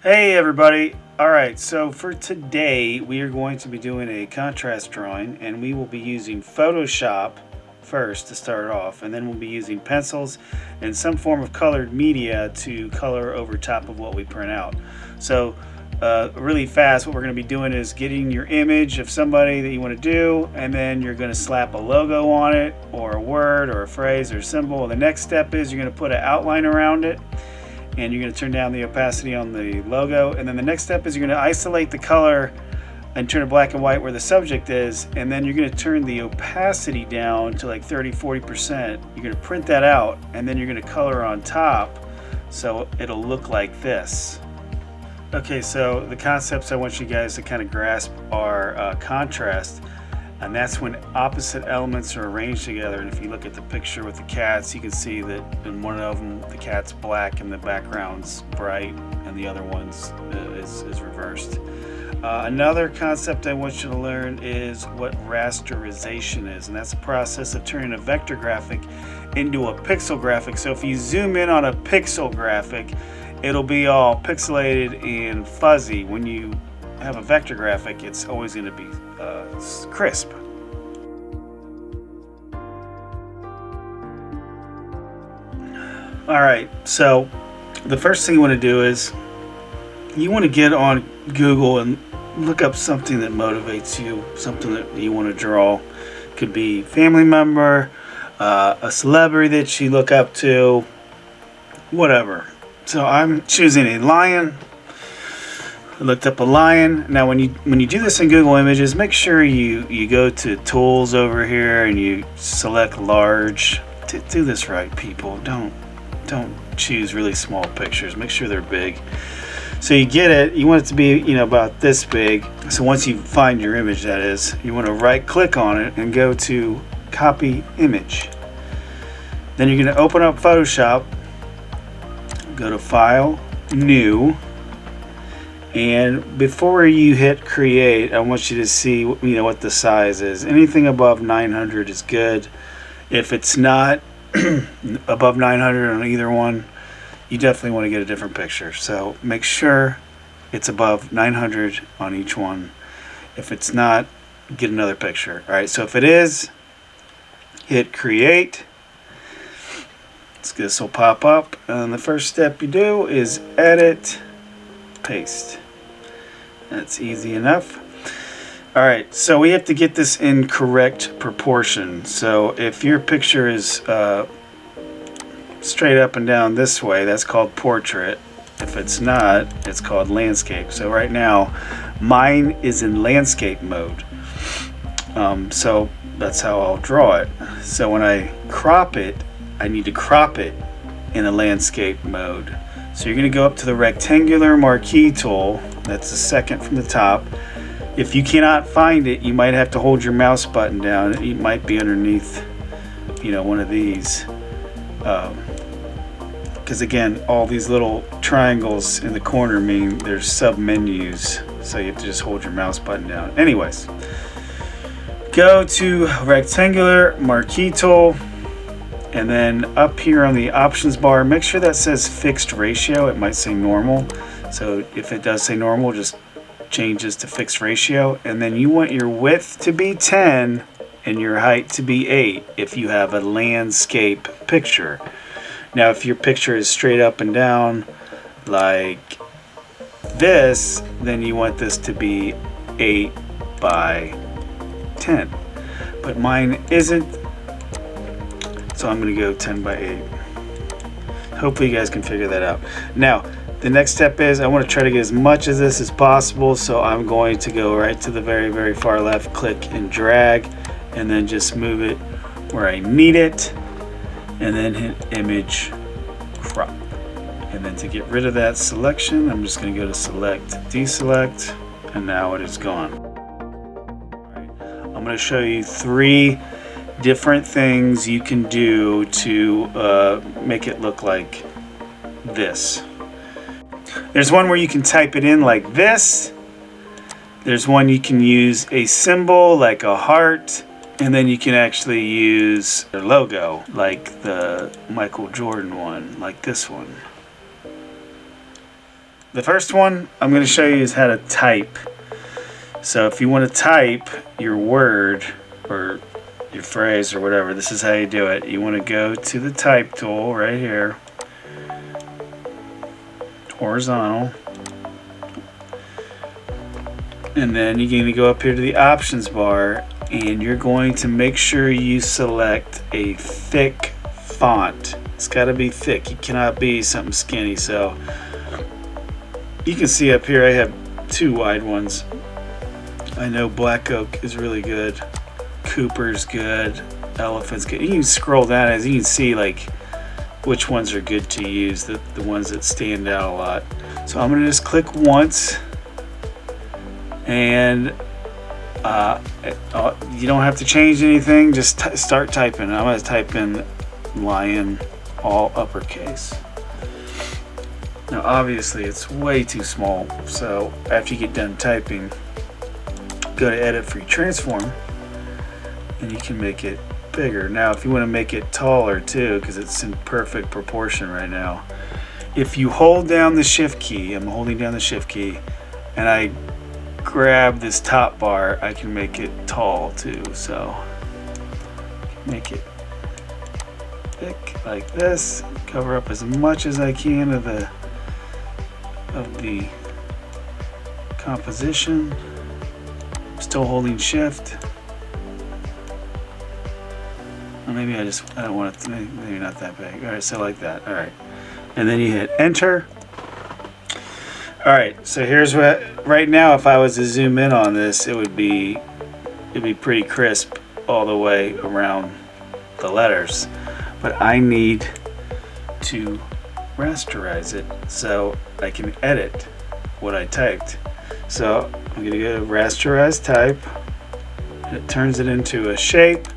Hey everybody! Alright, so for today we are going to be doing a contrast drawing, and we will be using Photoshop first to start off, and then we'll be using pencils and some form of colored media to color over top of what we print out. So really fast, what we're going to be doing is getting your image of somebody that you want to do, and then you're going to slap a logo on it, or a word or a phrase or a symbol. And the next step is you're going to put an outline around it, and you're going to turn down the opacity on the logo. And then the next step is you're going to isolate the color and turn it black and white where the subject is, and then you're going to turn the opacity down to like 30-40%. You're going to print that out, and then you're going to color on top so it'll look like this. Okay, so the concepts I want you guys to kind of grasp are contrast, and that's when opposite elements are arranged together. And if you look at the picture with the cats, you can see that in one of them the cat's black and the background's bright, and the other one's is reversed. Another concept I want you to learn is what rasterization is, and that's the process of turning a vector graphic into a pixel graphic. So if you zoom in on a pixel graphic, it'll be all pixelated and fuzzy. When you have a vector graphic, it's always going to be crisp. Alright, so the first thing you want to do is you want to get on Google and look up something that motivates you, something that you want to draw. Could be family member, a celebrity that you look up to, whatever. So I'm choosing a lion. I looked up a lion. Now when you do this in Google Images, make sure you go to tools over here and you select large. Do this right, people. Don't choose really small pictures. Make sure they're big. So you get it, you want it to be, about this big. So once you find your image, that is, you want to right click on it and go to copy image. Then you're going to open up Photoshop, go to file, new, and before you hit create, I want you to see what the size is. Anything above 900 is good. If it's not above 900 on either one, you definitely want to get a different picture. So make sure it's above 900 on each one. If it's not, get another picture. Alright, so if it is, hit create. This will pop up, and the first step you do is edit, paste. That's easy enough. Alright, so we have to get this in correct proportion. So if your picture is straight up and down this way, that's called portrait. If it's not, it's called landscape. So right now mine is in landscape mode, so that's how I'll draw it. So when I crop it, I need to crop it in a landscape mode. So you're going to go up to the rectangular marquee tool, that's the second from the top. If you cannot find it, you might have to hold your mouse button down. It might be underneath one of these, because again, all these little triangles in the corner mean there's sub menus, so you have to just hold your mouse button down. Anyways, go to rectangular marquee tool, and then up here on the options bar, make sure that says fixed ratio. It might say normal, so if it does say normal, just change this to fixed ratio. And then you want your width to be 10 and your height to be 8 if you have a landscape picture. Now if your picture is straight up and down like this, then you want this to be 8 by 10. But mine isn't, so I'm going to go 10 by 8. Hopefully you guys can figure that out. Now the next step is I want to try to get as much of this as possible, so I'm going to go right to the very, very far left, click and drag, and then just move it where I need it, and then hit image crop. And then to get rid of that selection, I'm just going to go to select, deselect, and now it is gone. Right. I'm going to show you 3 different things you can do to make it look like this. There's one where you can type it in like this. There's one you can use a symbol like a heart, and then you can actually use a logo like the Michael Jordan one, like this one. the first one I'm going to show you is how to type. So if you want to type your word or your phrase or whatever, this is how you do it. You want to go to the type tool right here, horizontal, and then you're going to go up here to the options bar, and you're going to make sure you select a thick font. It's got to be thick. It cannot be something skinny. So you can see up here I have 2 wide ones. I know Black Oak is really good, Cooper's good, Elephant's good. You can scroll down as you can see like which ones are good to use, the ones that stand out a lot. So I'm gonna just click once, and you don't have to change anything, just start typing. I'm gonna type in lion, all uppercase. Now obviously it's way too small, so after you get done typing, go to edit free transform, and you can make it bigger. Now if you want to make it taller too, because it's in perfect proportion right now, if you hold down the shift key, I'm holding down the shift key, and I grab this top bar, I can make it tall too. So make it thick like this, cover up as much as I can of the composition, still holding shift. Or maybe I don't want it to, maybe not that big. All right, so like that. All right, and then you hit enter. All right, so here's what, right now if I was to zoom in on this, it'd be pretty crisp all the way around the letters, but I need to rasterize it so I can edit what I typed. So I'm gonna go to rasterize type. It turns it into a shape.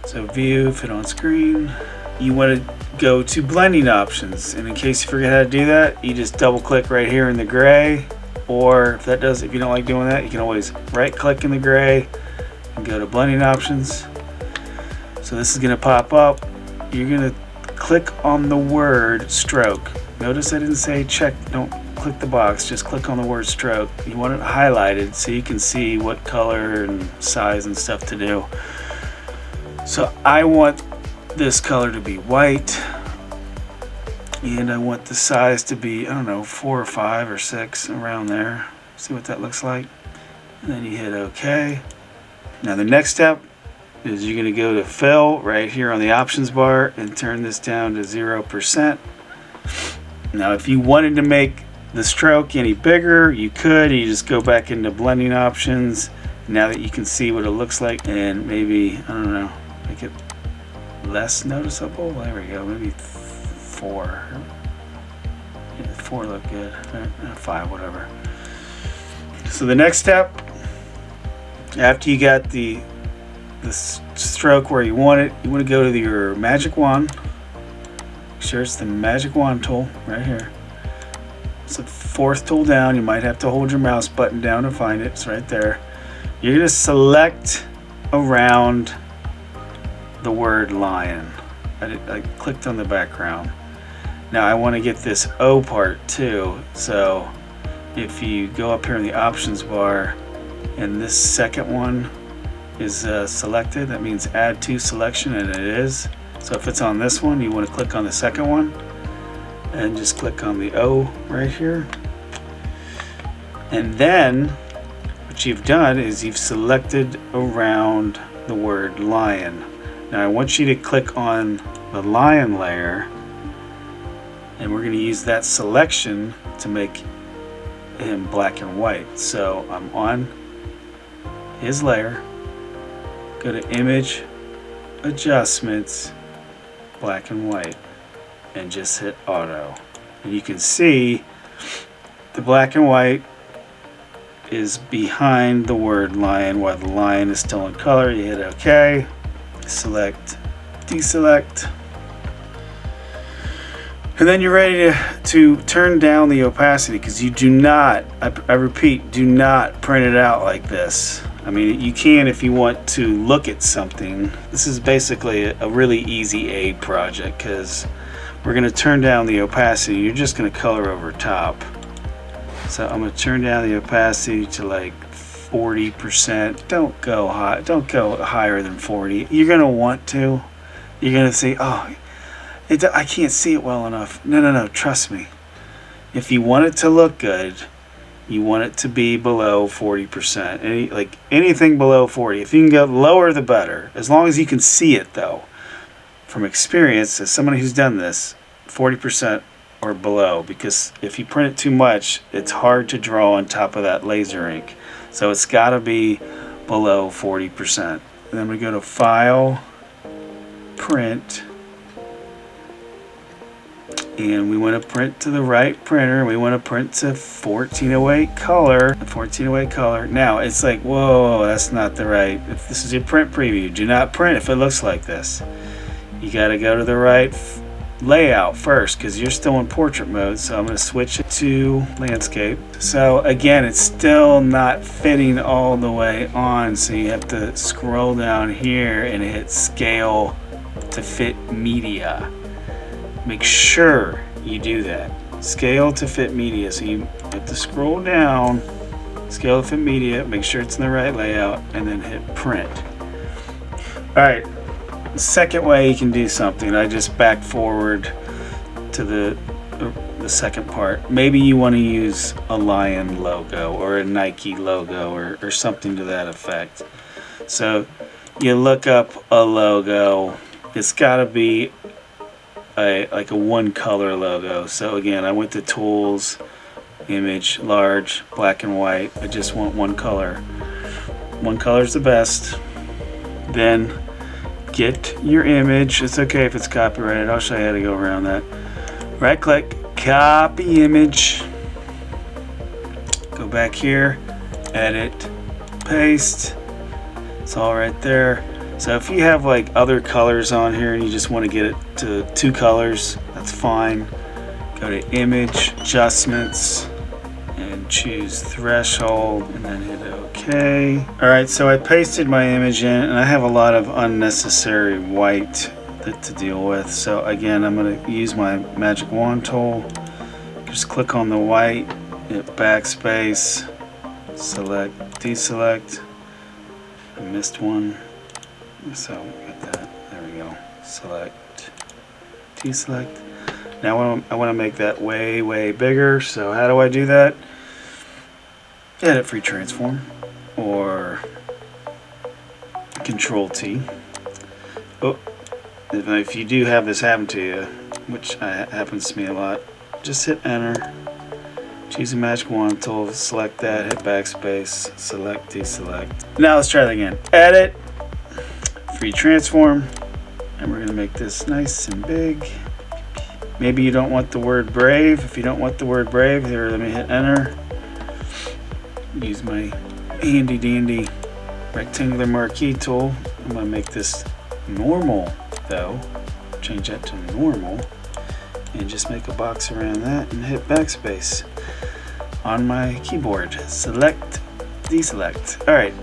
So view, fit on screen. You want to go to blending options, and in case you forget how to do that, you just double click right here in the gray, or if you don't like doing that, you can always right click in the gray and go to blending options. So this is going to pop up. You're going to click on the word stroke. Notice I didn't say check, don't click the box, just click on the word stroke. You want it highlighted so you can see what color and size and stuff to do. So I want this color to be white, and I want the size to be, I don't know, 4 or 5 or 6, around there. See what that looks like. And then you hit OK. Now the next step is you're going to go to fill right here on the options bar and turn this down to 0%. Now if you wanted to make the stroke any bigger, you could. You just go back into blending options now that you can see what it looks like, and maybe, I don't know, make it less noticeable. There we go, maybe 4. Yeah, 4 look good. 5, whatever. So the next step, after you got the stroke where you want it, you want to go to your magic wand. Make sure it's the magic wand tool right here. It's the 4th tool down. You might have to hold your mouse button down to find it. It's right there. You're going to select around the word lion. I clicked on the background. Now I want to get this O part too, so if you go up here in the options bar and this second one is selected, that means add to selection, and it is. So if it's on this one, you want to click on the second one and just click on the O right here, and then what you've done is you've selected around the word lion. Now I want you to click on the lion layer, and we're going to use that selection to make him black and white. So I'm on his layer, go to image, adjustments, black and white, and just hit auto. And you can see the black and white is behind the word lion while the lion is still in color. You hit OK. Select, deselect, and then you're ready to turn down the opacity, because you do not, I repeat, do not print it out like this. I mean, you can if you want to look at something. This is basically a really easy aid project, because we're going to turn down the opacity. You're just going to color over top. So I'm gonna turn down the opacity to like 40%. Don't go high. Don't go higher than 40. You're gonna want to. You're gonna say, "Oh, I can't see it well enough." No. Trust me. If you want it to look good, you want it to be below 40%. Anything below 40. If you can go lower, the better. As long as you can see it, though. From experience, as somebody who's done this, 40% or below. Because if you print it too much, it's hard to draw on top of that laser ink. So it's got to be below 40%. And then we go to File, Print. And we want to print to the right printer. We want to print to 1408 color. 1408 color. Now it's like, whoa, that's not the right. If this is your print preview, do not print if it looks like this. You got to go to the right layout first because you're still in portrait mode. So I'm going to switch it to landscape. So again, it's still not fitting all the way on. So you have to scroll down here and hit scale to fit media. Make sure you do that. Scale to fit media. So you have to scroll down, scale to fit media, make sure it's in the right layout, and then hit print. Alright, the second way you can do something, I just back forward to the second part. Maybe you want to use a lion logo or a Nike logo or something to that effect. So you look up a logo. It's got to be like a one color logo. So again, I went to Tools, Image, Large, Black and White. I just want one color. One color is the best. Then get your image. It's okay if it's copyrighted. I'll show you how to go around that. Right click, copy image. Go back here, edit, paste. It's all right there. So if you have like other colors on here and you just want to get it to 2 colors, that's fine. Go to Image, Adjustments, and choose Threshold, and then hit OK. Alright, so I pasted my image in, and I have a lot of unnecessary white to deal with. So again, I'm going to use my magic wand tool. Just click on the white, hit backspace, select, deselect. I missed one. So get that. There we go. Select, deselect. Now I want to make that way bigger. So how do I do that? Edit free transform or Control T. Oh, if you do have this happen to you, which happens to me a lot, just hit enter. Choose the magic wand tool. Select that. Hit backspace. Select, deselect. Now let's try that again. Edit. Free transform, and we're going to make this nice and big. Maybe you don't want the word brave. If you don't want the word brave, here, let me hit enter. Use my handy dandy rectangular marquee tool. I'm going to make this normal though. Change that to normal and just make a box around that and hit backspace on my keyboard. Select, deselect. Alright,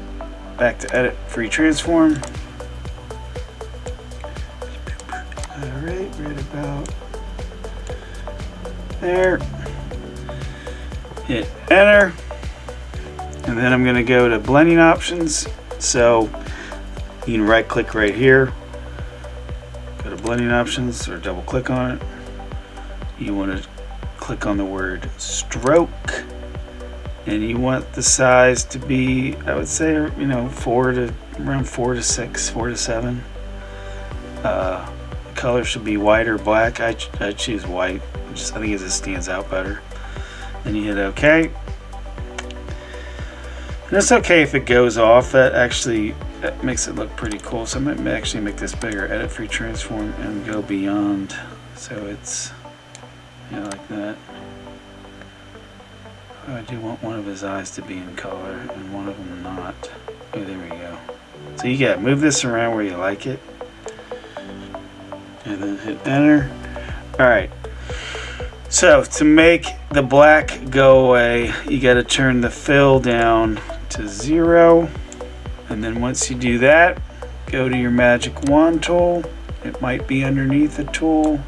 back to edit free transform. Alright, right about there. Hit enter. And then I'm going to go to blending options. So you can right click right here. Go to blending options or double click on it. You want to click on the word stroke. And you want the size to be, I would say, around 4 to 6, 4 to 7. Color should be white or black. I choose white. I think it just stands out better. Then you hit OK. And it's okay if it goes off. That makes it look pretty cool. So I might actually make this bigger. Edit free transform and go beyond. So it's like that. Oh, I do want one of his eyes to be in color and one of them not. Oh, there we go. So you gotta move this around where you like it. And then hit enter. Alright. So to make the black go away, you got to turn the fill down to 0. And then once you do that, go to your magic wand tool. It might be underneath the tool.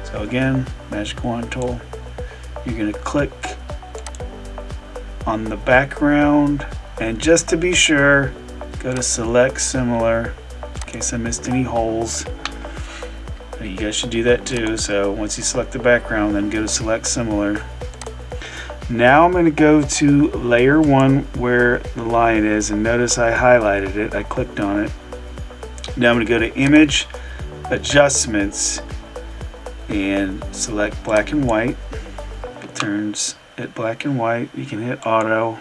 So again, magic wand tool. You're going to click on the background, and just to be sure, go to select similar in case I missed any holes. You guys should do that too. So once you select the background, then go to select similar. Now I'm going to go to layer 1 where the lion is, and notice I highlighted it. I clicked on it. Now I'm going to go to image adjustments and select black and white. It turns it black and white. You can hit auto.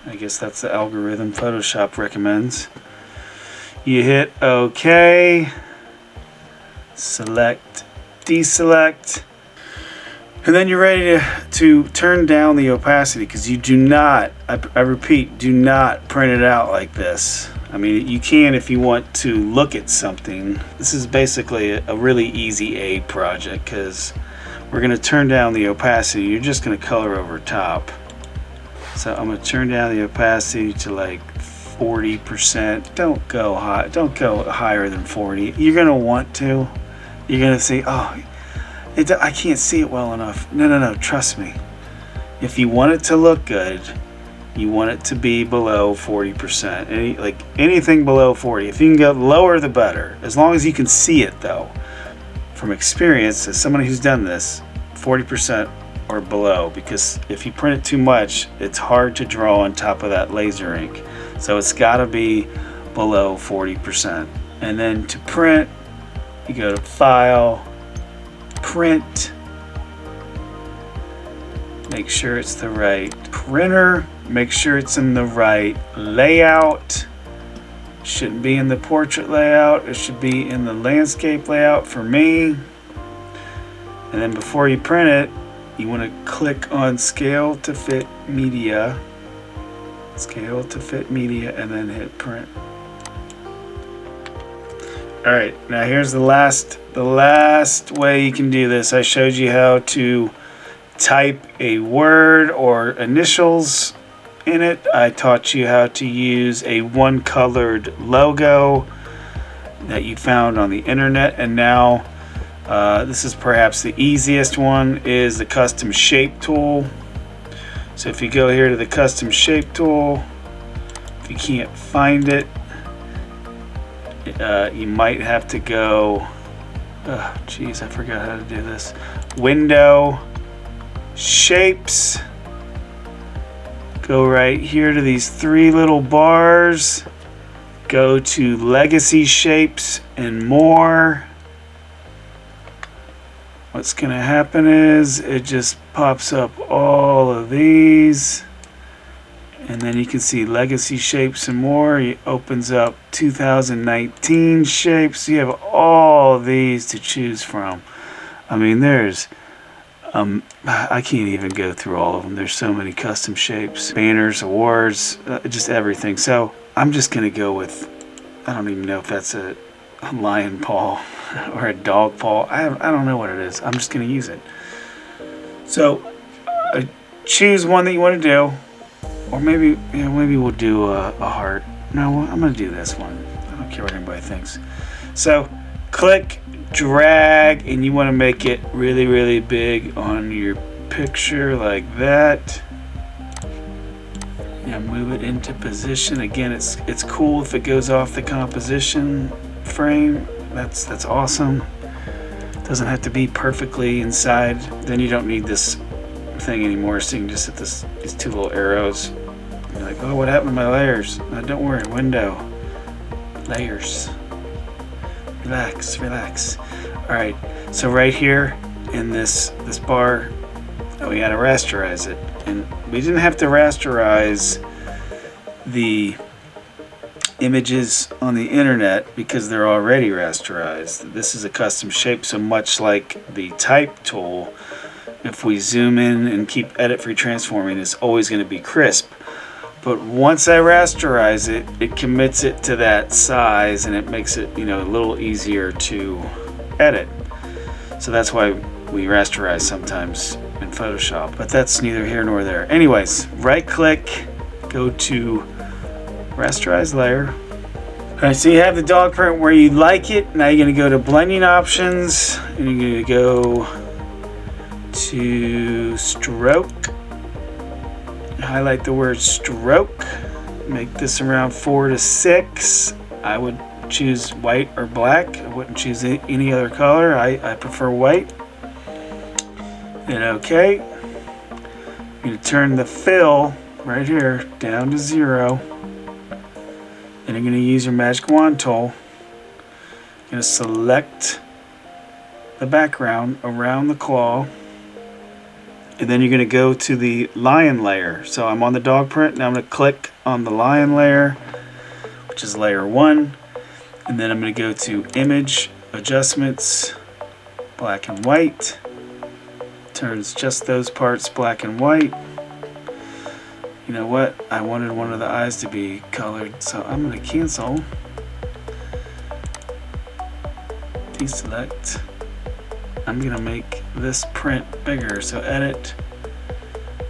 I guess that's the algorithm Photoshop recommends. You hit OK, select, deselect, and then you're ready to turn down the opacity, because you do not, I repeat, do not print it out like this. I mean, you can if you want to look at something. This is basically a really easy aid project, because we're going to turn down the opacity. You're just going to color over top. So I'm going to turn down the opacity to like 40%. Don't go high. Don't go higher than 40. You're going to want to. You're going to say, oh, I can't see it well enough. No, trust me. If you want it to look good, you want it to be below 40%. Anything below 40. If you can go lower, the better. As long as you can see it, though. From experience, as somebody who's done this, 40% or below, because if you print it too much, it's hard to draw on top of that laser ink. So it's got to be below 40%. And then to print, you go to File, Print, make sure it's the right printer, make sure it's in the right layout. Shouldn't be in the portrait layout, it should be in the landscape layout for me. And then before you print it, you want to click on Scale to Fit Media, Scale to Fit Media, and then hit Print. Alright, now here's the last way you can do this. I showed you how to type a word or initials in it. I taught you how to use a one-colored logo that you found on the internet, and now this is perhaps the easiest one, is the custom shape tool. So if you go here to the custom shape tool, if you can't find it, you might have to go, geez, I forgot how to do this. Window, shapes, go right here to these 3 little bars, go to legacy shapes and more. What's going to happen is it just pops up all of these, and then you can see legacy shapes and more. It opens up 2019 shapes. You have all of these to choose from. I mean, there's I can't even go through all of them. There's so many custom shapes, banners, awards, just everything. So I'm just going to go with, I don't even know if that's a lion paw or a dog paw. I don't know what it is. I'm just going to use it. So choose one that you want to do, or maybe we'll do a heart. No, I'm going to do this one. I don't care what anybody thinks. So click, drag, and you want to make it really, really big on your picture like that. Now move it into position. Again, it's cool if it goes off the composition frame. That's awesome. Doesn't have to be perfectly inside. Then you don't need this thing anymore, so you can just hit these 2 little arrows. You're like, oh, what happened to my layers? Don't worry, window, layers. Relax. Alright, so right here in this bar, we gotta rasterize it. And we didn't have to rasterize the images on the internet because they're already rasterized. This is a custom shape, so much like the type tool, if we zoom in and keep edit free transforming, it's always going to be crisp. But once I rasterize it, it commits it to that size, and it makes it, a little easier to edit. So that's why we rasterize sometimes in Photoshop, but that's neither here nor there. Anyways, right click, go to rasterize layer. Alright, so you have the dog print where you like it. Now you're going to go to blending options, and you're going to go to stroke, highlight the word stroke, make this around 4 to 6. I would choose white or black. I wouldn't choose any other color. I prefer white. And okay, I'm going to turn the fill right here down to 0. And you're going to use your magic wand tool. You're going to select the background around the claw. And then you're going to go to the lion layer. So I'm on the dog print. Now I'm going to click on the lion layer, which is layer 1. And then I'm going to go to image adjustments, black and white. Turns just those parts black and white. You know what? I wanted one of the eyes to be colored, so I'm going to cancel. Deselect. I'm going to make this print bigger, so edit,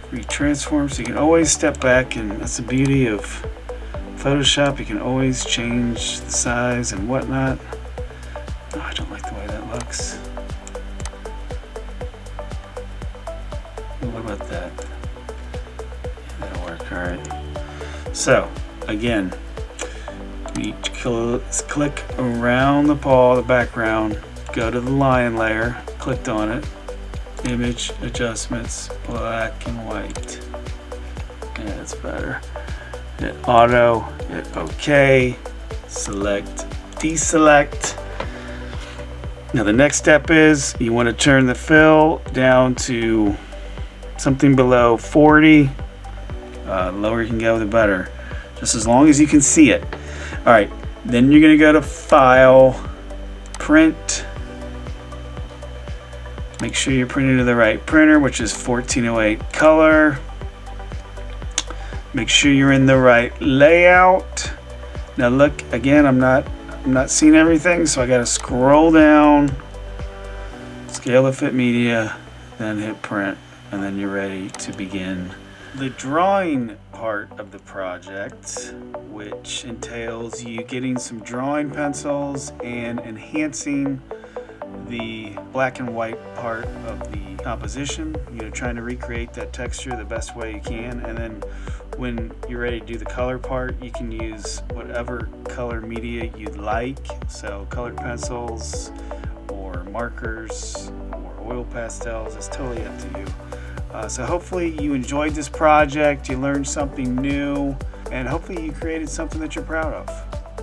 retransform. So you can always step back, and that's the beauty of Photoshop. You can always change the size and whatnot. Oh, I don't like the way that looks. What about that? Yeah, that'll work. All right. So again, you click around the paw, the background, go to the lion layer, clicked on it, image adjustments, black and white. Yeah, that's better. Hit auto, hit OK, select, deselect. Now the next step is you want to turn the fill down to something below 40. The lower you can go, the better. Just as long as you can see it. All right, then you're going to go to File, Print. Make sure you're printing to the right printer, which is 1408 color. Make sure you're in the right layout. Now look, again, I'm not seeing everything, so I got to scroll down, scale to fit media, then hit print, and then you're ready to begin the drawing part of the project, which entails you getting some drawing pencils and enhancing the black and white part of the composition, trying to recreate that texture the best way you can. And then when you're ready to do the color part, you can use whatever color media you'd like. So colored pencils or markers or oil pastels, it's totally up to you. So hopefully you enjoyed this project, you learned something new, and hopefully you created something that you're proud of.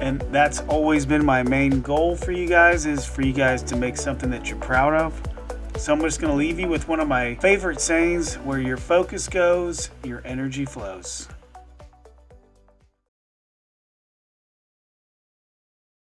And that's always been my main goal for you guys, is for you guys to make something that you're proud of. So I'm just going to leave you with one of my favorite sayings: where your focus goes, your energy flows.